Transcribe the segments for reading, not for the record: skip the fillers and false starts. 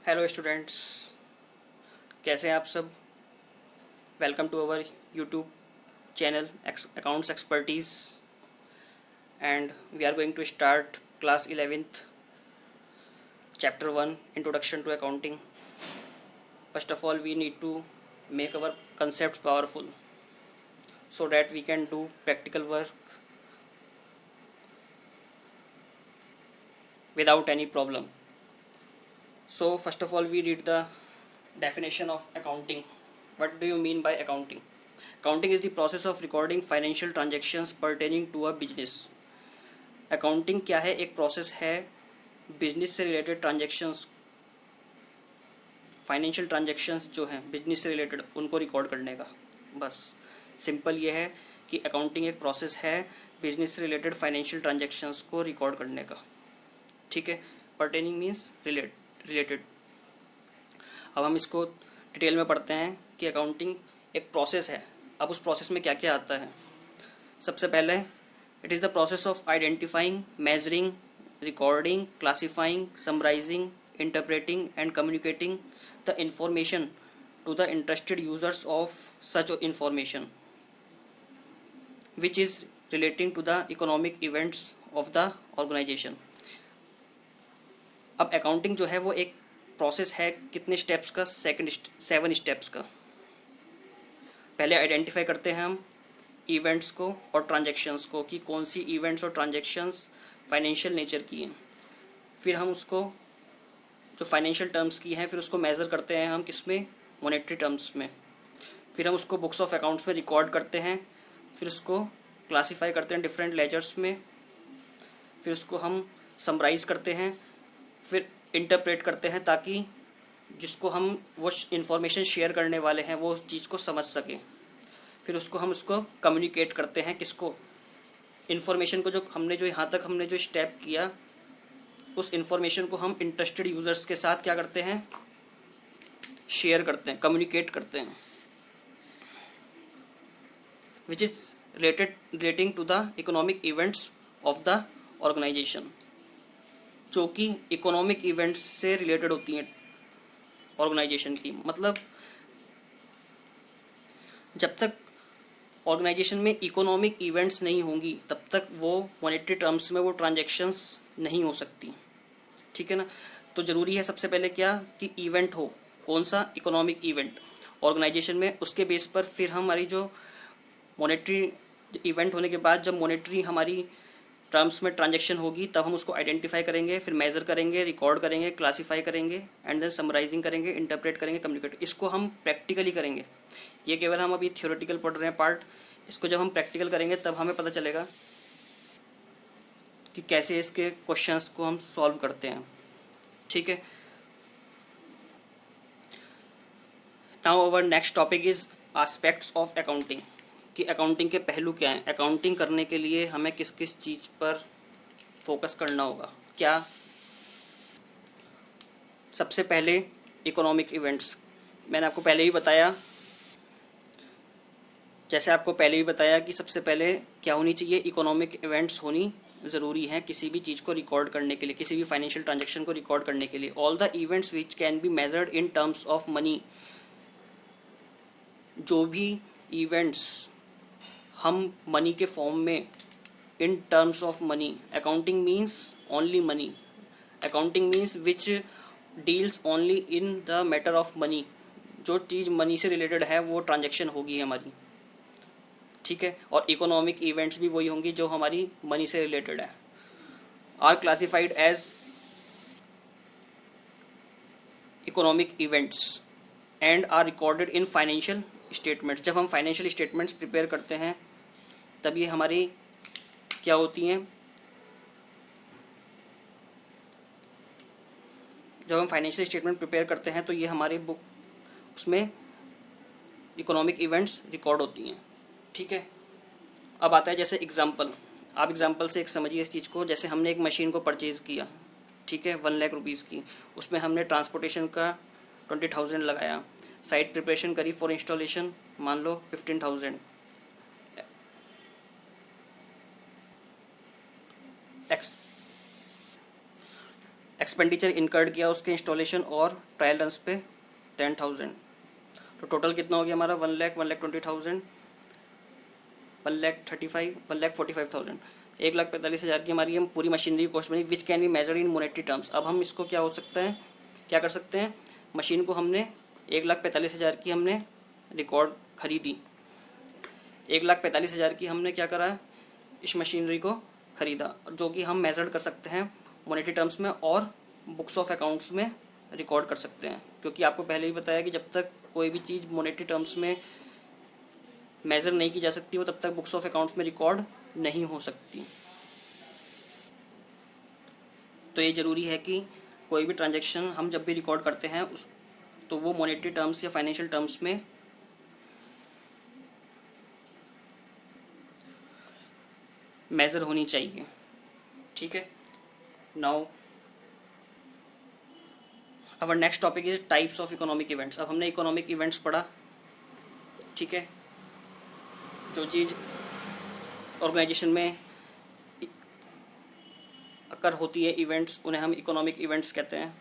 Hello students, कैसे हैं आप सब। Welcome to our YouTube channel accounts expertise and we are going to start class 11th chapter 1 introduction to accounting. First of all we need to make our concepts powerful so that we can do practical work without any problem. So first of all we read the definition of accounting. What do you mean by accounting? Accounting is the process of recording financial transactions pertaining to a business. Accounting क्या है? एक process है business से related transactions, financial transactions जो हैं business से related उनको record करने का। बस सिंपल ये है कि अकाउंटिंग एक प्रोसेस है बिजनेस से रिलेटेड फाइनेंशियल ट्रांजेक्शन्स को रिकॉर्ड करने का। ठीक है, पर्टेनिंग मीन्स रिलेटेड। अब हम इसको डिटेल में पढ़ते हैं कि अकाउंटिंग एक प्रोसेस है। अब उस प्रोसेस में क्या क्या आता है। सबसे पहले it is the process of identifying, measuring, recording, classifying, summarizing, interpreting and communicating the information to the interested users of such information which is relating to the economic events of the organization. अब accounting जो है वो एक process है कितने steps का? 7 steps का। पहले आइडेंटिफाई करते हैं हम इवेंट्स को और ट्रांजेक्शन्स को कि कौन सी इवेंट्स और ट्रांजेक्शन्स फाइनेंशियल नेचर की हैं। फिर हम उसको जो फाइनेंशियल टर्म्स की हैं फिर उसको मेज़र करते हैं हम किसमें? मॉनेटरी टर्म्स में। फिर हम उसको बुक्स ऑफ अकाउंट्स में रिकॉर्ड करते हैं। फिर उसको क्लासीफाई करते हैं डिफरेंट लेजर्स में। फिर उसको हम समराइज़ करते हैं। फिर इंटरप्रेट करते हैं ताकि जिसको हम वो इंफॉर्मेशन शेयर करने वाले हैं वो उस चीज़ को समझ सकें। फिर उसको कम्युनिकेट करते हैं किसको? इन्फॉर्मेशन को, जो हमने जो यहाँ तक हमने जो स्टेप किया उस इन्फॉर्मेशन को हम इंटरेस्टेड यूजर्स के साथ क्या करते हैं? शेयर करते हैं, कम्युनिकेट करते हैं। Which is relating to the economic events of the organisation, जो कि इकोनॉमिक इवेंट्स से रिलेटेड होती हैं ऑर्गेनाइजेशन की। मतलब जब तक ऑर्गेनाइजेशन में इकोनॉमिक इवेंट्स नहीं होंगी तब तक वो मॉनेटरी टर्म्स में वो ट्रांजैक्शंस नहीं हो सकती। ठीक है ना। तो ज़रूरी है सबसे पहले क्या कि इवेंट हो। कौन सा? इकोनॉमिक इवेंट ऑर्गेनाइजेशन में। उसके बेस पर फिर हमारी जो मॉनेटरी इवेंट होने के बाद जब मॉनेटरी हमारी टर्म्स में ट्रांजैक्शन होगी तब हम उसको आइडेंटिफाई करेंगे, फिर मेजर करेंगे, रिकॉर्ड करेंगे, क्लासीफाई करेंगे एंड देन समराइजिंग करेंगे, इंटरप्रेट करेंगे, कम्युनिकेट। इसको हम प्रैक्टिकली करेंगे। ये केवल हम अभी थ्योरेटिकल पढ़ रहे हैं पार्ट। इसको जब हम प्रैक्टिकल करेंगे तब हमें पता चलेगा कि कैसे इसके क्वेश्चंस को हम सॉल्व करते हैं। ठीक है। Now our next topic is aspects of accounting, कि अकाउंटिंग के पहलू क्या हैं। अकाउंटिंग करने के लिए हमें किस किस चीज़ पर फोकस करना होगा। क्या? सबसे पहले इकोनॉमिक इवेंट्स। मैंने आपको पहले ही बताया, जैसे आपको पहले ही बताया कि सबसे पहले क्या होनी चाहिए? इकोनॉमिक इवेंट्स होनी ज़रूरी है किसी भी चीज़ को रिकॉर्ड करने के लिए, किसी भी फाइनेंशियल ट्रांजैक्शन को रिकॉर्ड करने के लिए। All the events which can be measured in terms of money. जो भी इवेंट्स हम मनी के फॉर्म में, in terms of money, accounting means only money. Accounting means which deals only in the matter of money. जो चीज़ money से related है वो transaction होगी हमारी। ठीक है। और इकोनॉमिक इवेंट्स भी वही होंगी जो हमारी मनी से रिलेटेड है। Are classified as economic events and are recorded in financial statements. जब हम फाइनेंशियल स्टेटमेंट्स प्रिपेयर करते हैं तब ये हमारी क्या होती हैं? जब हम फाइनेंशियल स्टेटमेंट प्रिपेयर करते हैं तो ये हमारी बुक उसमें इकोनॉमिक इवेंट्स रिकॉर्ड होती हैं। ठीक है। अब आता है जैसे एग्जाम्पल। आप एग्जाम्पल से एक समझिए इस चीज़ को। जैसे हमने एक मशीन को परचेज़ किया, ठीक है, 1 लाख रुपीज़ की। उसमें हमने ट्रांसपोर्टेशन का 20,000 लगाया। साइट प्रिपरेशन करी फॉर इंस्टॉलेशन, मान लो 15,000। एक्सपेंडिचर इनकर्ड किया उसके इंस्टॉलेशन और ट्रायल रन्स पे 10,000। तो टोटल कितना हो गया हमारा 1,00,000, 1,20,000, 1,35,000, 1,45,000। 1,45,000 की हमारी हम पूरी मशीनरी कॉस्ट बनी, which can be measure in monetary terms. अब हम इसको क्या हो सकता है, क्या कर सकते हैं, मशीन को हमने 1,45,000 की हमने रिकॉर्ड खरीदी, 1,45,000 की हमने क्या करा, इस मशीनरी को खरीदा, जो कि हम मेजर कर सकते हैं मोनेटरी टर्म्स में और बुक्स ऑफ अकाउंट्स में रिकॉर्ड कर सकते हैं। क्योंकि आपको पहले ही बताया कि जब तक कोई भी चीज़ मोनेटरी टर्म्स में मेजर नहीं की जा सकती वो तब तक बुक्स ऑफ अकाउंट्स में रिकॉर्ड नहीं हो सकती। तो ये ज़रूरी है कि कोई भी ट्रांजैक्शन हम जब भी रिकॉर्ड करते हैं तो वो मोनेटरी टर्म्स या फाइनेंशियल टर्म्स में मेजर होनी चाहिए। ठीक है, now our next topic is types of economic events. अब हमने इकोनॉमिक इवेंट्स पढ़ा, ठीक है, जो चीज़ ऑर्गेनाइजेशन में अकर होती है इवेंट्स, उन्हें हम इकोनॉमिक इवेंट्स कहते हैं,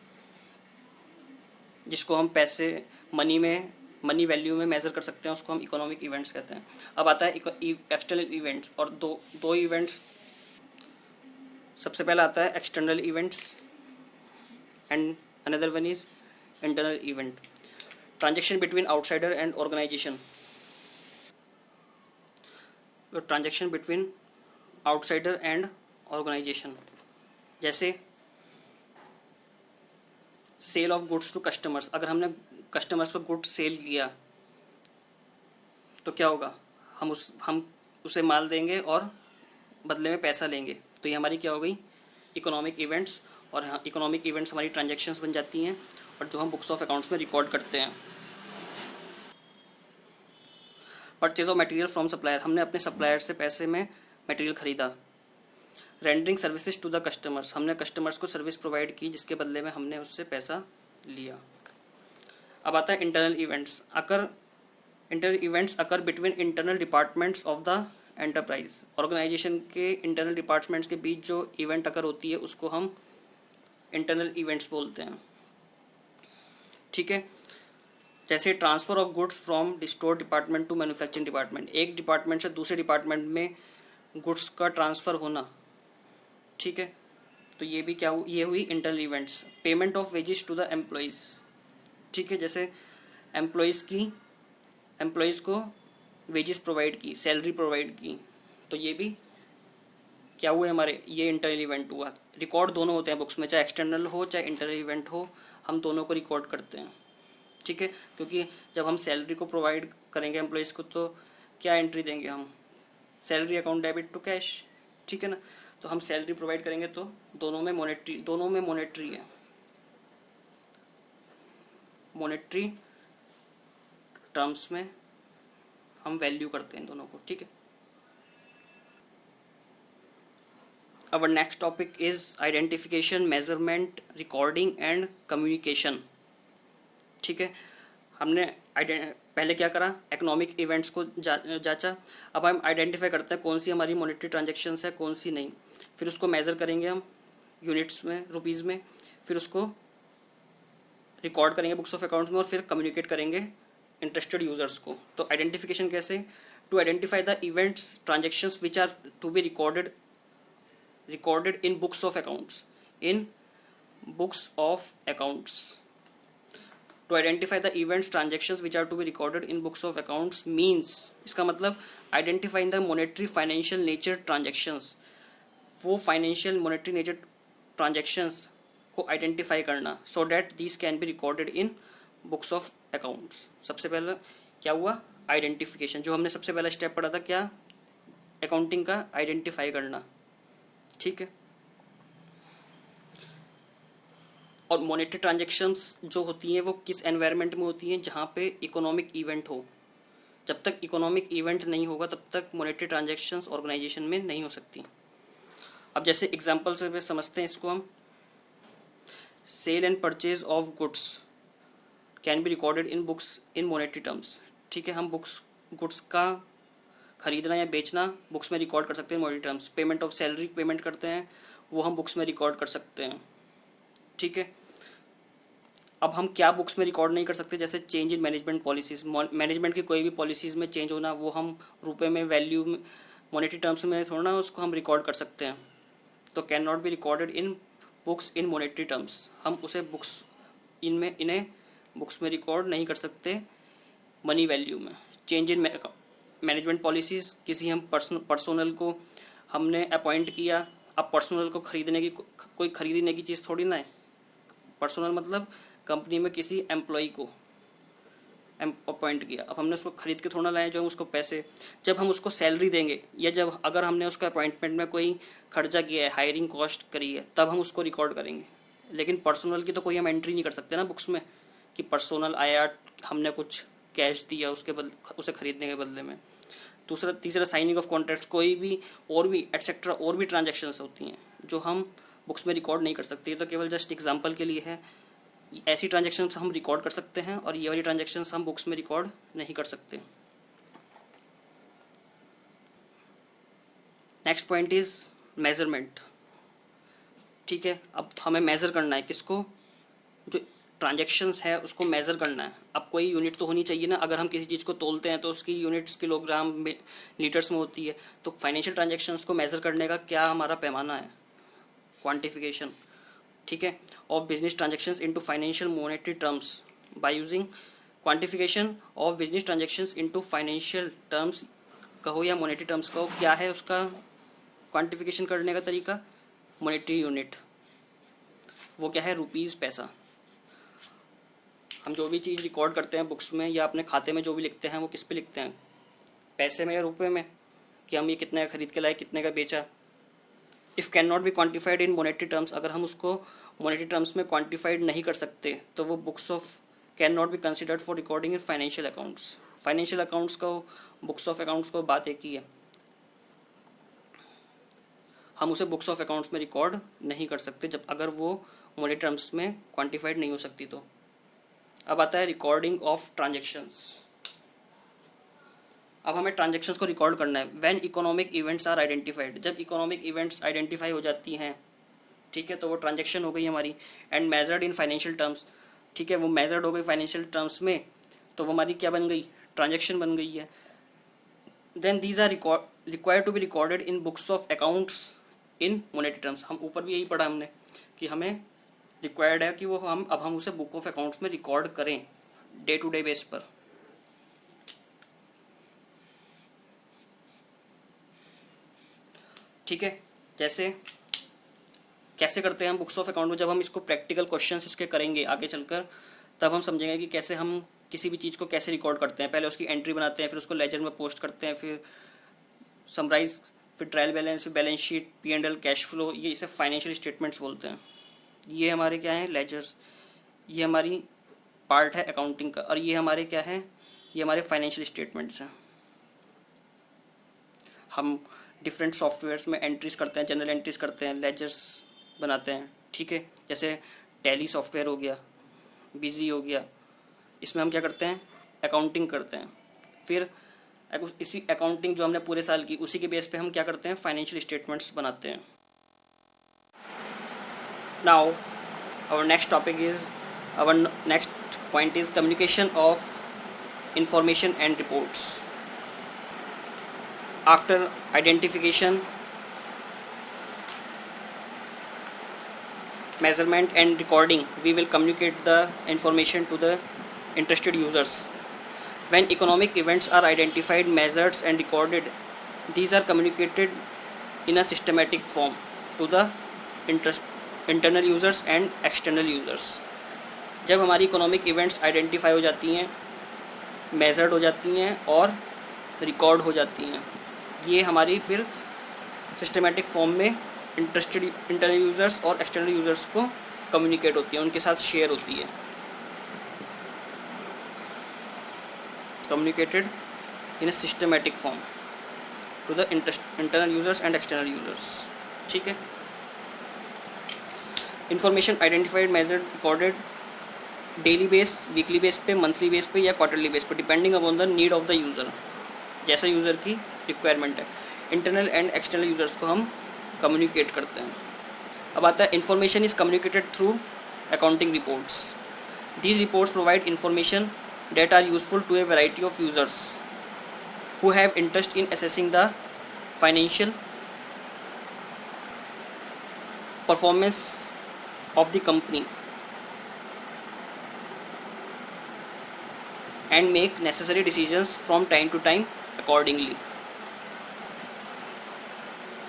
जिसको हम पैसे मनी वैल्यू में मेजर कर सकते हैं, उसको हम इकोनॉमिक इवेंट्स कहते हैं। अब आता है एक्सटर्नल इवेंट्स, और दो इवेंट्स। सबसे पहला आता है external events and another one is internal event. Transaction between outsider and organization. Transaction between outsider and organization, जैसे sale of goods to customers. अगर हमने कस्टमर्स को गुड्स सेल किया तो क्या होगा, हम उसे माल देंगे और बदले में पैसा लेंगे, तो ये हमारी क्या हो गई, इकोनॉमिक इवेंट्स। और हाँ, इकोनॉमिक इवेंट्स हमारी ट्रांजैक्शंस बन जाती हैं और जो हम बुक्स ऑफ अकाउंट्स में रिकॉर्ड करते हैं। Purchase of material from supplier, हमने अपने सप्लायर से पैसे में मटेरियल खरीदा। Rendering services to the customers, हमने कस्टमर्स को सर्विस प्रोवाइड की जिसके बदले में हमने उससे पैसा लिया। अब आता है internal events. Internal events occur between internal departments of the enterprise. Organisation के इंटरनल डिपार्टमेंट्स के बीच जो इवेंट अकर होती है उसको हम इंटरनल इवेंट्स बोलते हैं। ठीक है, जैसे transfer of goods from store department to manufacturing department, एक डिपार्टमेंट से दूसरे डिपार्टमेंट में गुड्स का ट्रांसफर होना। ठीक है, तो ये भी ये हुई internal events. Payment of wages to the employees. ठीक है, जैसे एम्प्लॉयज़ को वेजेस प्रोवाइड की, सैलरी प्रोवाइड की, तो ये भी क्या हुए हमारे, ये इंटरनल इवेंट हुआ। रिकॉर्ड दोनों होते हैं बुक्स में, चाहे एक्सटर्नल हो चाहे इंटरनल इवेंट हो, हम दोनों को रिकॉर्ड करते हैं। ठीक है, क्योंकि जब हम सैलरी को प्रोवाइड करेंगे एम्प्लॉयज़ को तो क्या एंट्री देंगे हम, salary account debit to cash. ठीक है ना, तो हम सैलरी प्रोवाइड करेंगे तो दोनों में मोनेटरी है, मोनेटरी टर्म्स में हम वैल्यू करते हैं दोनों को। ठीक है, Our next topic is identification, measurement, recording and communication. ठीक है, हमने पहले क्या करा, इकोनॉमिक इवेंट्स को जांचा। अब हम आइडेंटिफाई करते हैं कौन सी हमारी मॉनेटरी ट्रांजैक्शंस है, कौन सी नहीं। फिर उसको मेज़र करेंगे हम यूनिट्स में, रुपीज़ में, फिर उसको रिकॉर्ड करेंगे बुक्स ऑफ अकाउंट्स में और फिर कम्युनिकेट करेंगे इंटरेस्टेड यूजर्स को। तो आइडेंटिफिकेशन कैसे, to identify the events transactions which are to be recorded in books of accounts, to identify the events transactions which are to be recorded in books of accounts means, इसका मतलब identifying the monetary financial nature transactions, वो financial monetary nature transactions को identify करना, so that these can be recorded in books of accounts। सबसे पहला क्या हुआ, identification, जो हमने सबसे पहला स्टेप पढ़ा था क्या, अकाउंटिंग का आइडेंटिफाई करना। ठीक है, और मॉनेटरी ट्रांजैक्शंस जो होती हैं वो किस एनवायरनमेंट में होती हैं, जहाँ पे इकोनॉमिक इवेंट हो। जब तक इकोनॉमिक इवेंट नहीं होगा तब तक मॉनेटरी ट्रांजैक्शंस ऑर्गेनाइजेशन में नहीं हो सकती। अब जैसे एग्जांपल से समझते हैं इसको हम, sale and purchase of goods can be recorded in books in monetary terms. ठीक है, हम गुड्स का खरीदना या बेचना बुक्स में रिकॉर्ड कर सकते हैं monetary terms. Payment of salary payment करते हैं वो हम बुक्स में रिकॉर्ड कर सकते हैं। ठीक है। अब हम क्या बुक्स में रिकॉर्ड नहीं कर सकते, जैसे change in management policies, management की कोई भी पॉलिसीज़ में चेंज होना, वो हम रुपए में, वैल्यू में, मॉनेटरी टर्म्स में थोड़ा ना उसको हम रिकॉर्ड कर सकते हैं। तो can not be recorded in books in monetary terms, हम उसे बुक्स इन्हें बुक्स में रिकॉर्ड नहीं कर सकते मनी वैल्यू में। चेंज इन मैनेजमेंट पॉलिसीज़, किसी हम पर्सनल को हमने अपॉइंट किया, अब पर्सनल को खरीदने की कोई खरीदने की चीज़ थोड़ी ना है। पर्सनल मतलब कंपनी में किसी एम्प्लॉय को अपॉइंट किया, अब हमने उसको खरीद के थोड़ा लाए, जो हम उसको पैसे, जब हम उसको सैलरी देंगे या जब अगर हमने उसका अपॉइंटमेंट में कोई खर्चा किया है, हायरिंग कॉस्ट करी है, तब हम उसको रिकॉर्ड करेंगे। लेकिन पर्सनल की तो कोई हम एंट्री नहीं कर सकते ना बुक्स में कि पर्सनल आया, हमने कुछ कैश दिया उसके उसे खरीदने के बदले में। तीसरा साइनिंग ऑफ कॉन्ट्रैक्ट्स, कोई भी और भी एटसेट्रा और भी ट्रांजैक्शंस होती हैं जो हम बुक्स में रिकॉर्ड नहीं कर सकते। ये तो केवल जस्ट एग्जांपल के लिए है, ऐसी ट्रांजैक्शंस हम रिकॉर्ड कर सकते हैं और ये वाली ट्रांजैक्शंस हम बुक्स में रिकॉर्ड नहीं कर सकते। Next point is measurement. ठीक है, अब हमें मेज़र करना है किसको, जो ट्रांजैक्शंस है उसको मेज़र करना है। अब कोई यूनिट तो होनी चाहिए ना, अगर हम किसी चीज़ को तोलते हैं तो उसकी यूनिट्स किलोग्राम में, लीटर्स में होती है। तो फाइनेंशियल ट्रांजैक्शंस को मेज़र करने का क्या हमारा पैमाना है, क्वांटिफिकेशन। ठीक है, of business transactions into financial monetary terms by using quantification of business transactions into financial terms कहो या मॉनेटरी टर्म्स कहो, क्या है उसका क्वांटिफिकेशन करने का तरीका, मॉनेटरी यूनिट, वो क्या है, रुपीज़, पैसा। हम जो भी चीज़ रिकॉर्ड करते हैं बुक्स में या अपने खाते में जो भी लिखते हैं, वो किस पे लिखते हैं, पैसे में या रुपए में, कि हम ये कितने का खरीद के लाए, कितने का बेचा। If can not be quantified in monetary terms, अगर हम उसको मॉनेटरी टर्म्स में क्वान्टिफाइड नहीं कर सकते तो वो books of can not be considered for recording in financial accounts. Financial accounts का, बुक्स ऑफ अकाउंट्स को बात एक ही है, हम उसे बुक्स ऑफ अकाउंट्स में रिकॉर्ड नहीं कर सकते जब अगर वो मॉनेटरी टर्म्स में क्वान्टिफाइड नहीं हो सकती तो। अब आता है रिकॉर्डिंग ऑफ ट्रांजैक्शंस। अब हमें ट्रांजैक्शंस को रिकॉर्ड करना है when economic events are identified, जब इकोनॉमिक इवेंट्स आइडेंटिफाई हो जाती हैं। ठीक है, तो वो ट्रांजैक्शन हो गई हमारी, and measured in financial terms. ठीक है, वो मेजर्ड हो गई फाइनेंशियल टर्म्स में, तो वो हमारी क्या बन गई, ट्रांजैक्शन बन गई है। Then these are required to be recorded in books of accounts in monetary terms. हम ऊपर भी यही पढ़ा हमने कि हमें रिक्वायर्ड है कि वो हम उसे बुक ऑफ अकाउंट्स में रिकॉर्ड करें डे टू डे बेस पर। ठीक है, जैसे कैसे करते हैं हम बुक्स ऑफ अकाउंट में, जब हम इसको प्रैक्टिकल क्वेश्चंस इसके करेंगे आगे चलकर, तब हम समझेंगे कि कैसे हम किसी भी चीज़ को कैसे रिकॉर्ड करते हैं। पहले उसकी एंट्री बनाते हैं, फिर उसको लेजर में पोस्ट करते हैं, फिर समराइज, फिर ट्रायल बैलेंस, फिर balance sheet, P&L, cash flow, ये इसे फाइनेंशियल स्टेटमेंट्स बोलते हैं। ये हमारे क्या हैं, लेजर्स, ये हमारी पार्ट है अकाउंटिंग का, और ये हमारे क्या है, ये हमारे फाइनेंशियल स्टेटमेंट्स हैं। हम डिफरेंट सॉफ्टवेयर्स में एंट्रीज करते हैं, जनरल एंट्रीज करते हैं, लेजर्स बनाते हैं। ठीक है, जैसे टैली सॉफ्टवेयर हो गया, बिजी हो गया, इसमें हम क्या करते हैं, अकाउंटिंग करते हैं। फिर इसी अकाउंटिंग जो हमने पूरे साल की, उसी के बेस पे हम क्या करते हैं, फाइनेंशियल स्टेटमेंट्स बनाते हैं। Now our next topic is, our next point is communication of information and reports. After identification, measurement and recording, we will communicate the information to the interested users. When economic events are identified, measured and recorded, these are communicated in a systematic form to the internal users and external users. जब हमारी economic events identify हो जाती हैं, measured हो जाती हैं और record हो जाती हैं, ये हमारी फिर सिस्टमेटिक फॉर्म में इंटरेस्टेड इंटरनल यूज़र्स और एक्सटर्नल यूज़र्स को कम्युनिकेट होती है, उनके साथ शेयर होती है, communicated in a systematic form to the internal users and external users. ठीक है, information identified, measured, recorded daily base, weekly base पे, मंथली बेस पे या क्वार्टरली बेस पे, depending upon the need of the user, जैसा user की requirement है। Internal and external users को हम कम्युनिकेट करते हैं। अब आता है information is communicated through accounting reports. These reports provide information that are useful to a variety of users who have interest in assessing the financial performance of the company and make necessary decisions from time to time accordingly.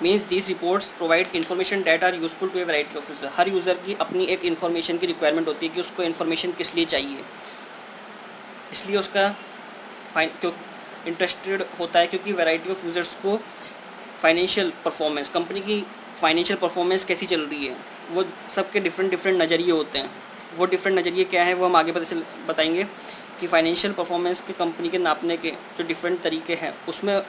Means these reports provide information that are useful to a variety of user. Her user की अपनी एक information की requirement होती है कि उसको information किस लिए चाहिए, इसलिए उसका क्यों इंटरेस्टेड होता है, क्योंकि वैरायटी ऑफ यूज़र्स को फाइनेंशियल परफॉर्मेंस, कंपनी की फाइनेंशियल परफॉर्मेंस कैसी चल रही है, वो सबके डिफरेंट डिफरेंट नज़रिए होते हैं. वो डिफरेंट नज़रिए क्या है वो हम आगे बताएंगे कि फाइनेंशियल परफॉर्मेंस के कंपनी के नापने के जो डिफरेंट तरीके हैं उसमें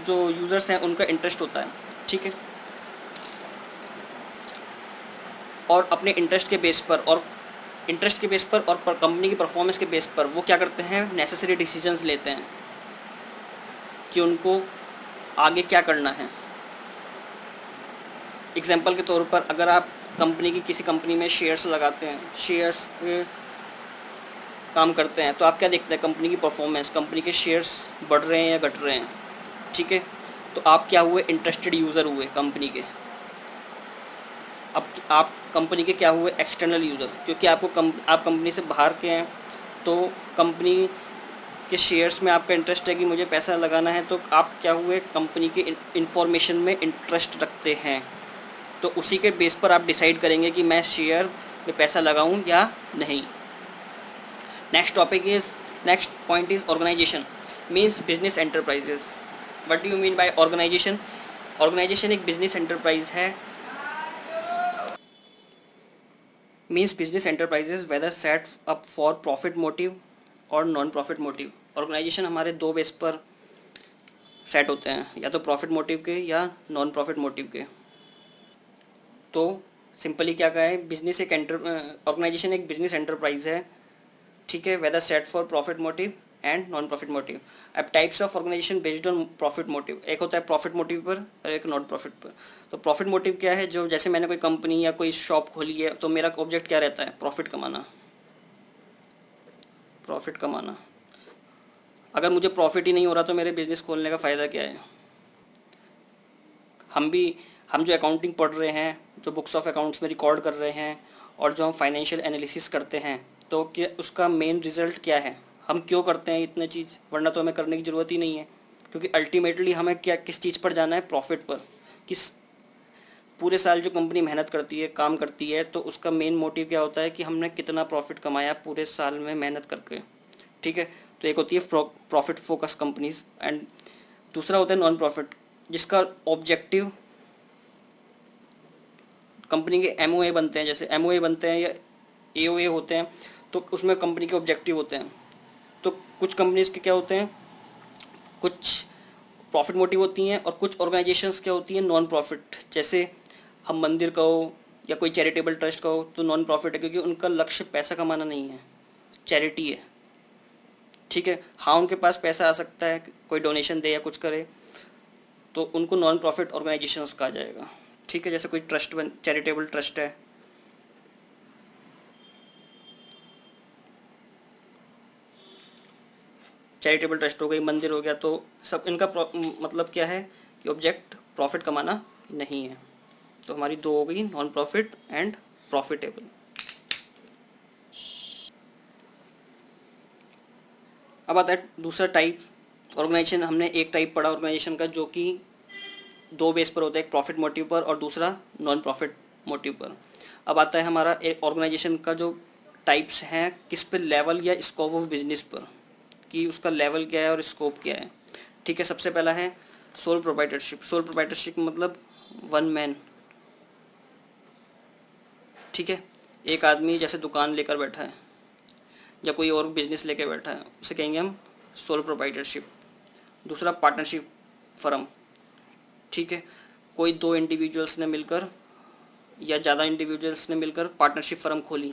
जो यूज़र्स हैं उनका इंटरेस्ट होता है. ठीक है, और अपने इंटरेस्ट के बेस पर और कंपनी की परफॉर्मेंस के बेस पर वो क्या करते हैं, नेसेसरी डिसीजंस लेते हैं कि उनको आगे क्या करना है. एग्जांपल के तौर पर अगर आप किसी कंपनी में शेयर्स लगाते हैं, शेयर्स काम करते हैं, तो आप क्या देखते हैं, कंपनी की परफॉर्मेंस, कंपनी के शेयर्स बढ़ रहे हैं या घट रहे हैं. ठीक है, तो आप क्या हुए, इंटरेस्टेड यूज़र हुए कंपनी के. अब आप कंपनी के क्या हुए, एक्सटर्नल यूज़र, क्योंकि आप कंपनी से बाहर के हैं, तो कंपनी के शेयर्स में आपका इंटरेस्ट है कि मुझे पैसा लगाना है, तो आप क्या हुए, कंपनी के इंफॉर्मेशन में इंटरेस्ट रखते हैं. तो उसी के बेस पर आप डिसाइड करेंगे कि मैं शेयर में पैसा लगाऊं या नहीं. Next point is organisation means business enterprises. What do you mean by organisation? Organisation एक बिजनेस एंटरप्राइज है. Means business enterprises whether set up for profit motive और नॉन प्रॉफिट मोटिव. ऑर्गेनाइजेशन हमारे दो बेस पर सेट होते हैं, या तो प्रॉफिट मोटिव के या नॉन प्रॉफिट मोटिव के. तो सिंपली क्या कहा है, ऑर्गेनाइजेशन एक बिजनेस एंटरप्राइज है. ठीक है, whether set for profit motive and non profit motive. अब types of organization based on profit motive, एक होता है प्रॉफिट मोटिव पर और एक नॉन प्रॉफिट पर. तो प्रॉफिट मोटिव क्या है, जो जैसे मैंने कोई कंपनी या कोई शॉप खोली है, तो मेरा ऑब्जेक्ट क्या रहता है, प्रॉफिट कमाना. अगर मुझे प्रॉफिट ही नहीं हो रहा तो मेरे बिजनेस खोलने का फ़ायदा क्या है. हम जो अकाउंटिंग पढ़ रहे हैं, जो बुक्स ऑफ अकाउंट्स में रिकॉर्ड कर रहे हैं, और जो हम फाइनेंशियल एनालिसिस करते हैं, तो क्या उसका मेन रिजल्ट क्या है, हम क्यों करते हैं इतने चीज़, वरना तो हमें करने की ज़रूरत ही नहीं है. क्योंकि अल्टीमेटली हमें किस चीज़ पर जाना है, प्रॉफिट पर. किस पूरे साल जो कंपनी मेहनत करती है, काम करती है, तो उसका मेन मोटिव क्या होता है कि हमने कितना प्रॉफिट कमाया पूरे साल में मेहनत करके. ठीक है, तो एक होती है प्रॉफिट फोकस कंपनीज, एंड दूसरा होता है नॉन प्रॉफिट, जिसका ऑब्जेक्टिव कंपनी के एमओए बनते हैं, जैसे एमओए बनते हैं या एओए होते हैं, तो उसमें कंपनी के ऑब्जेक्टिव होते हैं. तो कुछ कंपनीज के क्या होते हैं, कुछ प्रॉफिट मोटिव होती हैं, और कुछ ऑर्गेनाइजेशंस क्या होती हैं, नॉन प्रॉफिट. जैसे हम मंदिर कहो या कोई चैरिटेबल ट्रस्ट कहो, तो नॉन प्रॉफिट है, क्योंकि उनका लक्ष्य पैसा कमाना नहीं है, चैरिटी है. ठीक है, हाँ उनके पास पैसा आ सकता है, कोई डोनेशन दे या कुछ करे, तो उनको नॉन प्रॉफिट ऑर्गेनाइजेशंस कहा जाएगा. ठीक है, जैसे कोई चैरिटेबल ट्रस्ट है, चैरिटेबल ट्रस्ट हो गई, मंदिर हो गया, तो सब इनका मतलब क्या है कि ऑब्जेक्ट प्रॉफिट कमाना नहीं है. तो हमारी दो हो गई, नॉन प्रॉफिट एंड प्रॉफिटेबल. अब आता है दूसरा टाइप ऑर्गेनाइजेशन. हमने एक टाइप पढ़ा ऑर्गेनाइजेशन का, जो कि दो बेस पर होता है, एक प्रॉफिट मोटिव पर और दूसरा नॉन प्रॉफिट मोटिव पर. अब आता है हमारा एक ऑर्गेनाइजेशन का जो टाइप्स हैं, किस पे, लेवल या स्कोप ऑफ बिजनेस पर, कि उसका लेवल क्या है और स्कोप क्या है. ठीक है, सबसे पहला है सोल प्रोप्राइटरशिप. सोल प्रोप्राइटरशिप मतलब वन मैन. ठीक है, एक आदमी जैसे दुकान लेकर बैठा है या कोई और बिजनेस लेकर बैठा है, उसे कहेंगे हम सोल प्रोप्राइटरशिप. दूसरा पार्टनरशिप फर्म. ठीक है, कोई दो इंडिविजुअल्स ने मिलकर या ज़्यादा इंडिविजुअल्स ने मिलकर पार्टनरशिप फर्म खोली,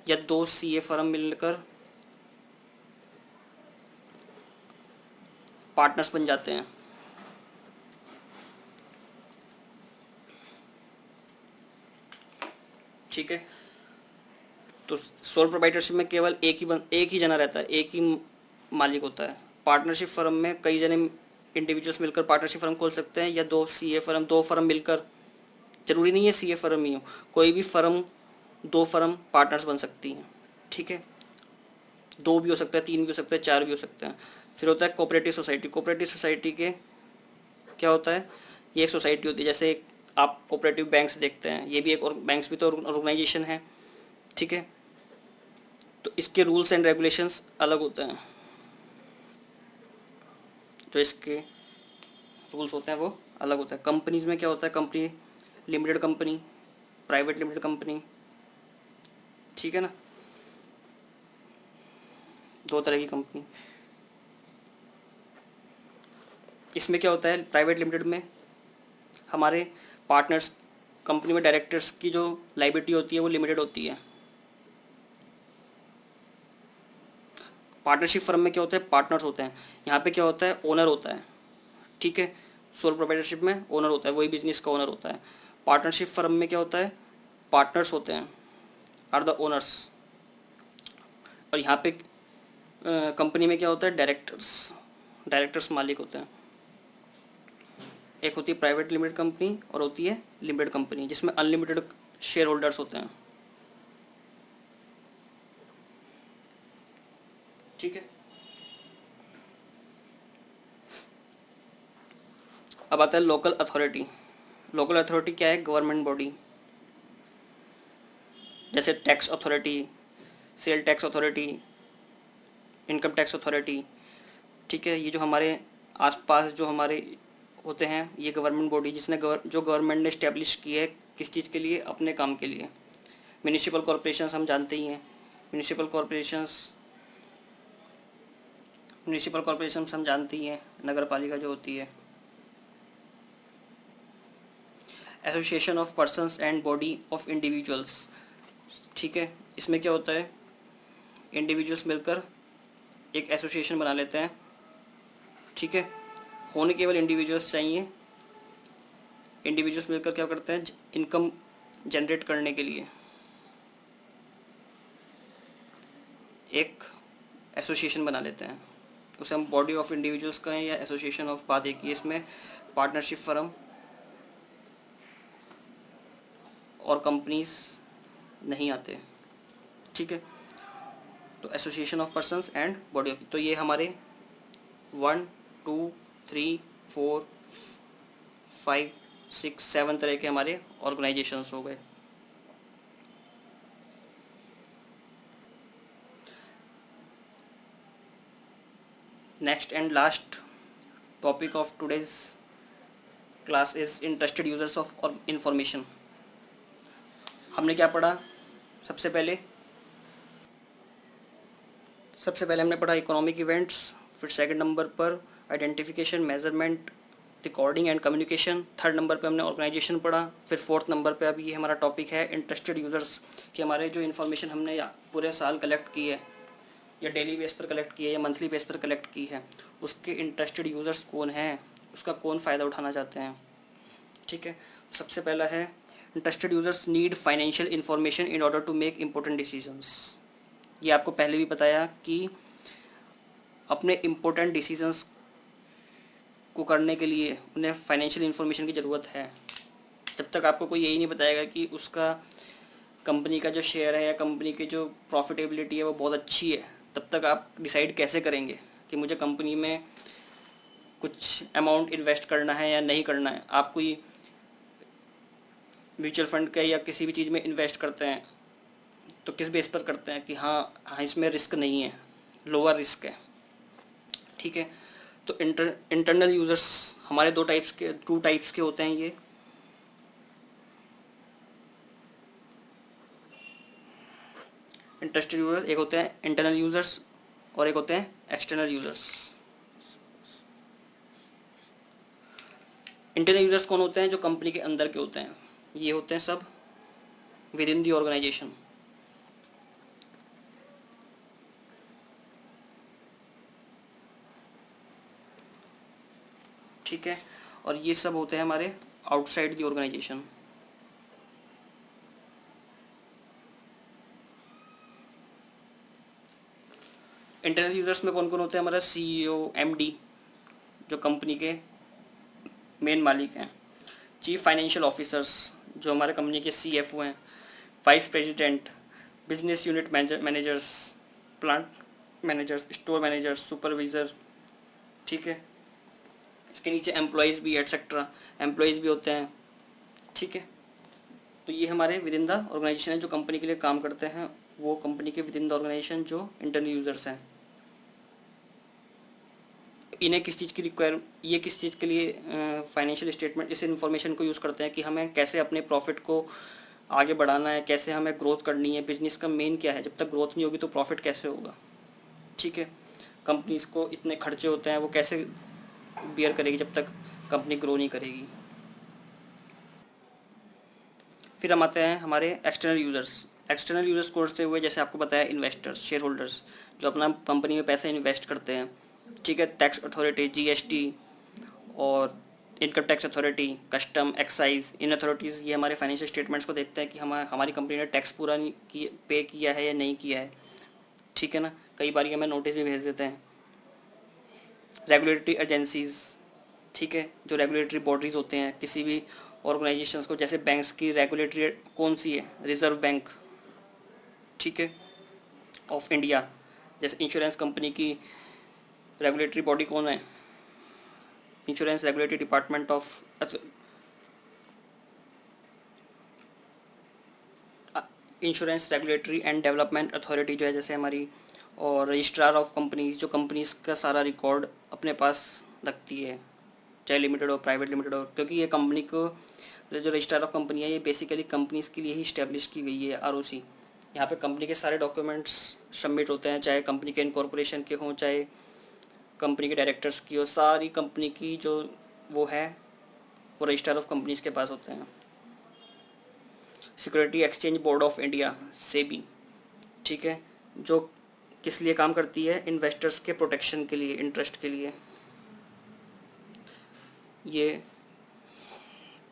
या दो सीए फर्म मिलकर पार्टनर्स बन जाते हैं. ठीक है। तो सोल प्रोप्राइटरशिप में केवल एक ही जना रहता है, एक ही मालिक होता है। पार्टनरशिप फर्म में कई जने इंडिविजुअल्स मिलकर पार्टनरशिप फर्म खोल सकते हैं, या दो सीए फर्म, दो फर्म मिलकर, जरूरी नहीं है सीए फर्म ही हो, कोई भी फर्म, दो फर्म पार्टनर्स बन सकती हैं। ठीक है, दो भी हो सकता है, तीन भी हो सकता है, चार भी हो सकते हैं। फिर होता है कोऑपरेटिव सोसाइटी। कोऑपरेटिव सोसाइटी के क्या होता है, ये एक सोसाइटी होती है, जैसे आप कोऑपरेटिव बैंक्स देखते हैं, ये भी एक और बैंक्स भी तो ऑर्गेनाइजेशन है। ठीक है, तो इसके रूल्स एंड रेगुलेशंस अलग होते हैं, जो इसके रूल्स होते हैं वो अलग होता है। कंपनीज में क्या होता है, company, limited company, private limited company, ठीक है ना, दो तरह की कंपनी। इसमें क्या होता है, प्राइवेट लिमिटेड में हमारे पार्टनर्स, कंपनी में डायरेक्टर्स की जो लाइबिलिटी होती है वो लिमिटेड होती है। पार्टनरशिप फर्म में क्या होता है, पार्टनर्स होते हैं, यहाँ पे क्या होता है, ओनर होता है। ठीक है, सोल प्रोप्राइटरशिप में ओनर होता है, वही बिजनेस का ओनर होता है। पार्टनरशिप फर्म में क्या होता है, पार्टनर्स होते हैं, आर द ओनर्स। और यहाँ पे कंपनी में क्या होता है, डायरेक्टर्स, डायरेक्टर्स मालिक होते हैं। एक होती है प्राइवेट लिमिटेड कंपनी और होती है लिमिटेड कंपनी, जिसमें अनलिमिटेड शेयर होल्डर्स होते हैं। ठीक है, अब आता है लोकल अथॉरिटी। लोकल अथॉरिटी क्या है, गवर्नमेंट बॉडी, जैसे tax authority, sale tax authority, income tax authority. ठीक है, ये जो हमारे आसपास जो हमारे होते हैं, ये गवर्नमेंट बॉडी जिसने जो गवर्नमेंट ने इस्टेब्लिश की है, किस चीज़ के लिए, अपने काम के लिए। म्यूनिसिपल कॉरपोरेशंस हम जानते ही हैं, म्यूनिसिपल कॉरपोरेशंस, म्यूनिसिपल कॉरपोरेशंस हम जानते ही हैं, नगर पालिका जो होती है। Association of persons and body of individuals. ठीक है, इसमें क्या होता है, इंडिविजुअल्स मिलकर एक एसोसिएशन बना लेते हैं। ठीक है, होने केवल इंडिविजुअल्स चाहिए। इंडिविजुअल्स मिलकर क्या करते हैं, इनकम जनरेट करने के लिए एक एसोसिएशन बना लेते हैं, उसे हम बॉडी ऑफ इंडिविजुअल्स कहें या एसोसिएशन ऑफ, बात एक ही। इसमें पार्टनरशिप फर्म और कंपनीज नहीं आते। ठीक है, तो association of persons and body of, तो ये हमारे 1 2 3 4 5 6 7 तरह के हमारे ऑर्गेनाइजेशंस हो गए। Next and last topic of today's class is interested users of information. हमने क्या पढ़ा, सबसे पहले हमने पढ़ा इकोनॉमिक इवेंट्स, फिर सेकंड नंबर पर identification, measurement, recording and communication, third number पे हमने ऑर्गेनाइजेशन पढ़ा, फिर फोर्थ नंबर पे अभी ये हमारा टॉपिक है इंटरेस्टेड यूजर्स, कि हमारे जो इन्फॉर्मेशन हमने पूरे साल कलेक्ट की है, या डेली बेस पर कलेक्ट की है, या मंथली बेस पर कलेक्ट की है, उसके इंटरेस्टेड यूजर्स कौन हैं, उसका कौन फ़ायदा उठाना चाहते हैं। ठीक है, सबसे पहला है interested users need financial information in order to make important decisions. ये आपको पहले भी बताया कि अपने इम्पोर्टेंट डिसीजंस को करने के लिए उन्हें फाइनेंशियल इन्फॉर्मेशन की ज़रूरत है। जब तक आपको कोई यही नहीं बताएगा कि उसका कंपनी का जो शेयर है या कंपनी की जो प्रॉफिटेबिलिटी है वो बहुत अच्छी है, तब तक आप डिसाइड कैसे करेंगे कि मुझे कंपनी में कुछ अमाउंट इन्वेस्ट करना है या नहीं करना है। आप कोई म्यूचुअल फंड का या किसी भी चीज़ में इन्वेस्ट करते हैं तो किस बेस पर करते हैं कि हाँ इसमें रिस्क नहीं है, लोअर रिस्क है। ठीक है, तो इंटरनल यूजर्स हमारे टू टाइप्स के होते हैं। ये इंटरेस्टेड यूजर्स, एक होते हैं इंटरनल यूजर्स और एक होते हैं एक्सटर्नल यूजर्स। इंटरनल यूजर्स कौन होते हैं, जो कंपनी के अंदर के होते हैं, ये होते हैं सब विद इन दी ऑर्गेनाइजेशन। ठीक है, और ये सब होते हैं हमारे outside the organisation. Internal users में कौन कौन होते हैं? हमारा CEO, MD जो कंपनी के मेन मालिक हैं, चीफ फाइनेंशियल ऑफिसर्स जो हमारे कंपनी के CFO हैं, vice president, business unit managers, plant managers, store managers, supervisor, ठीक है। इसके नीचे एम्प्लॉयज़ भी एटसेट्रा एम्प्लॉयज़ भी होते हैं, ठीक है। तो ये हमारे विद इन द ऑर्गेनाइजेशन है जो कंपनी के लिए काम करते हैं, वो कंपनी के विद इन द ऑर्गेनाइजेशन जो इंटरनल यूजर्स हैं। इन्हें किस चीज़ की ये किस चीज़ के लिए फाइनेंशियल स्टेटमेंट इस इन्फॉर्मेशन को यूज़ करते हैं कि हमें कैसे अपने प्रॉफिट को आगे बढ़ाना है, कैसे हमें ग्रोथ करनी है, बिजनेस का मेन क्या है, जब तक ग्रोथ नहीं होगी तो प्रॉफिट कैसे होगा, ठीक है। कंपनीज को इतने खर्चे होते हैं वो कैसे बियर करेगी जब तक कंपनी ग्रो नहीं करेगी। फिर हम आते हैं हमारे एक्सटर्नल यूज़र्स। एक्सटर्नल यूज़र्स कौन से हुए? जैसे आपको बताया, इन्वेस्टर्स, शेयर होल्डर्स जो अपना कंपनी में पैसे इन्वेस्ट करते हैं, ठीक है। टैक्स अथॉरिटी, GST और income tax authority, custom, excise, इन अथॉरिटीज़ ये हमारे फाइनेंशियल स्टेटमेंट्स को देखते हैं कि हमारी कंपनी ने टैक्स पूरा नहीं पे किया है या नहीं किया है, ठीक है ना। कई बार ये हमें नोटिस भी भेज देते हैं। रेगुलेटरी एजेंसीज़, ठीक है, जो रेगुलेटरी बॉडीज़ होते हैं किसी भी ऑर्गेनाइजेशंस को, जैसे बैंक्स की रेगुलेटरी कौन सी है? रिजर्व बैंक, ठीक है, ऑफ इंडिया। जैसे इंश्योरेंस कंपनी की रेगुलेटरी बॉडी कौन है? Insurance regulatory department of insurance regulatory and development authority जो है जैसे हमारी, और रजिस्ट्रार ऑफ कंपनीज जो कंपनीज का सारा रिकॉर्ड अपने पास रखती है, चाहे लिमिटेड हो प्राइवेट लिमिटेड हो, क्योंकि ये कंपनी को जो रजिस्ट्रार ऑफ कंपनी है ये बेसिकली कंपनीज के लिए ही इस्टेब्लिश की गई है, ROC। यहाँ पे कंपनी के सारे डॉक्यूमेंट्स सबमिट होते हैं, चाहे कंपनी के इनकॉर्पोरेशन के हों, चाहे कंपनी के डायरेक्टर्स की हो, सारी कंपनी की जो वो है वो रजिस्ट्रार ऑफ कंपनीज के पास होते हैं। Security exchange board of India, SEBI, ठीक है, जो किस लिए काम करती है? इन्वेस्टर्स के प्रोटेक्शन के लिए, इंटरेस्ट के लिए, ये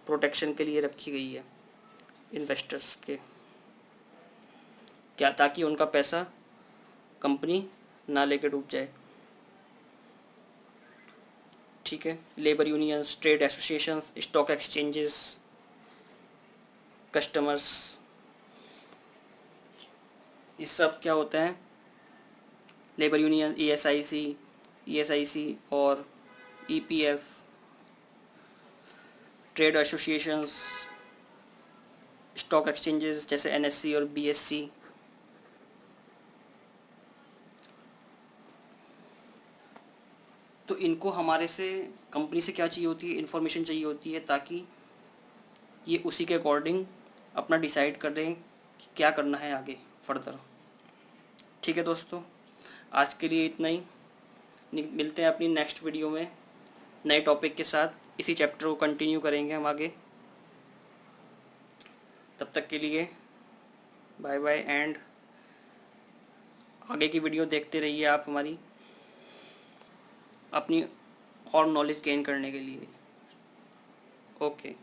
प्रोटेक्शन के लिए रखी गई है इन्वेस्टर्स के, क्या? ताकि उनका पैसा कंपनी ना लेके डूब जाए, ठीक है। Labour unions, trade associations, stock exchanges, customers, ये सब क्या होते हैं? लेबर यूनियन, ESIC और EPF, trade associations, stock exchanges जैसे NSE और BSE। तो इनको हमारे से कंपनी से क्या चाहिए होती है? इन्फॉर्मेशन चाहिए होती है, ताकि ये उसी के अकॉर्डिंग अपना डिसाइड कर दें कि क्या करना है आगे फर्दर, ठीक है दोस्तों। आज के लिए इतना ही, मिलते हैं अपनी नेक्स्ट वीडियो में नए टॉपिक के साथ, इसी चैप्टर को कंटिन्यू करेंगे हम आगे। तब तक के लिए बाय बाय, एंड आगे की वीडियो देखते रहिए आप हमारी, अपनी और नॉलेज गेन करने के लिए। ओके।